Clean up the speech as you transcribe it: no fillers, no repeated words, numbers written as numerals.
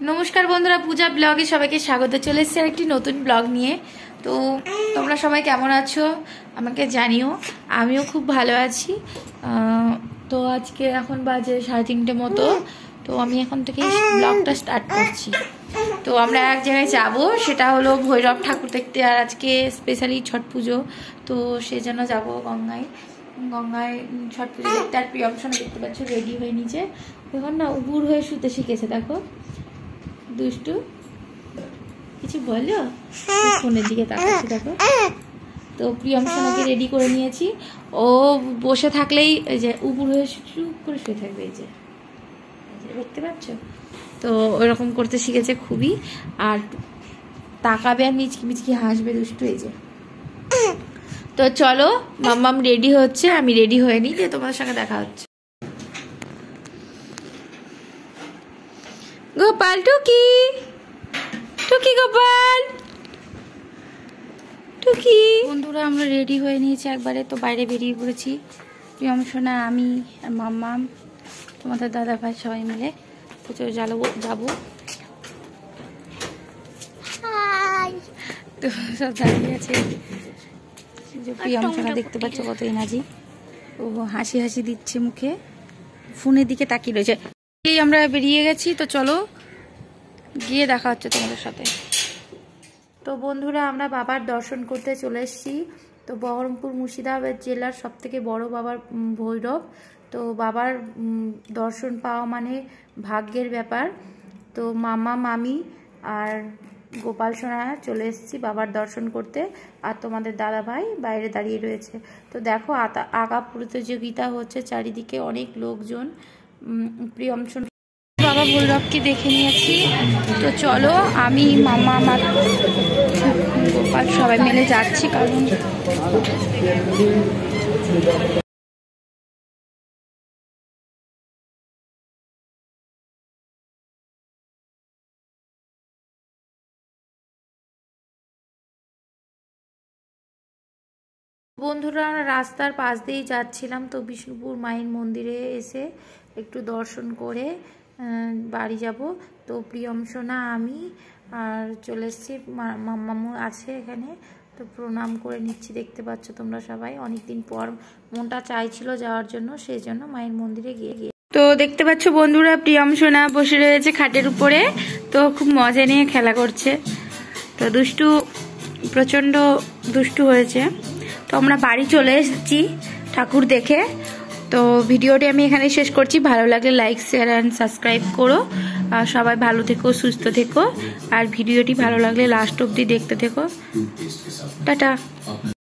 নমস্কার বন্ধুরা, পূজা ব্লগে সবাইকে স্বাগত। চলে এসেছি একটি নতুন ব্লগ নিয়ে। তো তোমরা সবাই কেমন আছো আমাকে জানিও। আমিও খুব ভালো আছি। তো আজকে এখন বাজে 3:30 মতো। তো আমি এখন থেকে ব্লগটা স্টার্ট করছি। তো আমরা এক জায়গায় যাব, সেটা হলো ভৈরব ঠাকুর দেখতে। আর আজকে স্পেশালি ছট পুজো, তো সেজন্য যাব গঙ্গায় ছট পুজো দেখতে। আর প্রিয়ংশন দেখতে পাচ্ছ রেডি হয়ে নিচে, এখন না উবুর হয়ে শুতে শিখেছে। দেখো দুষ্টু, কিছু বলো? ফোনের দিকে তাকাচ্ছি দেখো। তো প্রিয়ংশনাকে রেডি করে নিয়েছি। ও বসে থাকলেই এই যে উবুর হয়ে চুপ করে শুয়ে থাকবে, এই যে দেখতে পাচ্ছ। তো ওইরকম করতে শিখেছে খুবই। আর তাকাবে আর মিচকি মিচকি হাসবে দুষ্টু, এই যে। তো চলো, মাম্মাম রেডি হচ্ছে, আমি রেডি হয়ে নিই, যে তোমাদের সঙ্গে দেখা হচ্ছে। গোপাল টুকি, টুকি গোপাল টুকি। বন্ধুরা আমরা রেডি হয়ে নিয়েছি একবারে। তো বাইরে বেরিয়ে পড়েছি, প্রিয়ংশনা, আমি আর মাম্মাম, তোমাদের দাদা ভাই সবাই মিলে। তো যাবো। তো সব দাঁড়িয়ে আছে। প্রিয়ংশনা দেখতে পাচ্ছ কত এনার্জি। ও হাসি হাসি দিচ্ছে মুখে, ফোনের দিকে তাকিয়ে রয়েছে। আমরা বেরিয়ে গেছি। তো চলো গিয়ে দেখা হচ্ছে তোমাদের সাথে। তো বন্ধুরা আমরা বাবার দর্শন করতে চলে এসেছি। তো বহরমপুর মুর্শিদাবাদ জেলার সবথেকে বড় বাবার ভৈরব। তো বাবার দর্শন পাওয়া মানে ভাগ্যের ব্যাপার। তো মামা মামি আর গোপাল সোনা চলে এসেছি বাবার দর্শন করতে। আর তোমাদের দাদা ভাই বাইরে দাঁড়িয়ে রয়েছে। তো দেখো আঁকা প্রতিযোগিতা হচ্ছে চারিদিকে, অনেক লোকজন। প্রিয়ংশন বাবা ভৈরবকে দেখে নিয়েছি। তো চলো আমি মামা আমার গোপাল সবাই মিলে যাচ্ছি, কারণ বন্ধুরা আমরা রাস্তার পাশ দিয়েই যাচ্ছিলাম। তো বিষ্ণুপুর মায়ের মন্দিরে এসে একটু দর্শন করে বাড়ি যাব। তো প্রিয়ংশনা আমি আর চলে এসেছি, মাম্মামু আছে এখানে। তো প্রণাম করে নিচ্ছি, দেখতে পাচ্ছ তোমরা সবাই। অনেকদিন পর মনটা চাইছিল যাওয়ার জন্য, সেই জন্য মায়ের মন্দিরে গিয়ে তো দেখতে পাচ্ছ বন্ধুরা প্রিয়ংশনা বসে রয়েছে খাটের উপরে। তো খুব মজা নিয়ে খেলা করছে। তো দুষ্টু, প্রচণ্ড দুষ্টু হয়েছে। তো আমরা বাড়ি চলে এসেছি ঠাকুর দেখে। তো ভিডিওটি আমি এখানে শেষ করছি। ভালো লাগলে লাইক, শেয়ার অ্যান্ড সাবস্ক্রাইব করো। আর সবাই ভালো থেকো, সুস্থ থেকো। আর ভিডিওটি ভালো লাগলে লাস্ট অবধি দেখতে থেকো। টাটা।